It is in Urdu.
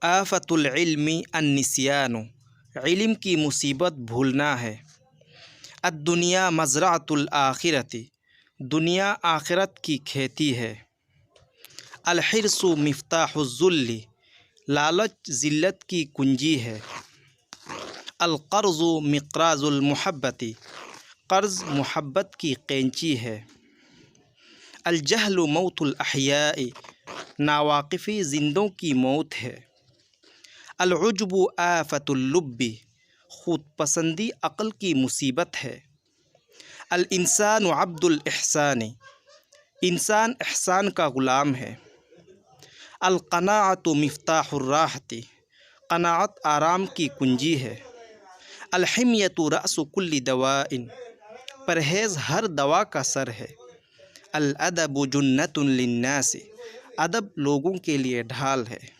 آفت العلم النسیان، علم کی مصیبت بھولنا ہے۔ الدنیا مزرعۃ الآخرۃ، دنیا آخرت کی کھیتی ہے۔ الحرص مفتاح الذل، لالچ ذلت کی کنجی ہے۔ القرض مقراض المحبت، قرض محبت کی قینچی ہے۔ الجہل موت الاحیاء، ناواقفی زندوں کی موت ہے۔ العجب آفت اللب، خود پسندی عقل کی مصیبت ہے۔ الانسان عبد الاحسان، انسان احسان کا غلام ہے۔ القناعۃ مفتاح الراحۃ، قناعت آرام کی کنجی ہے۔ الحمیۃ رأس کل دواء، پرہیز ہر دوا کا سر ہے۔ الادب جنۃ للناس، ادب لوگوں کے لیے ڈھال ہے۔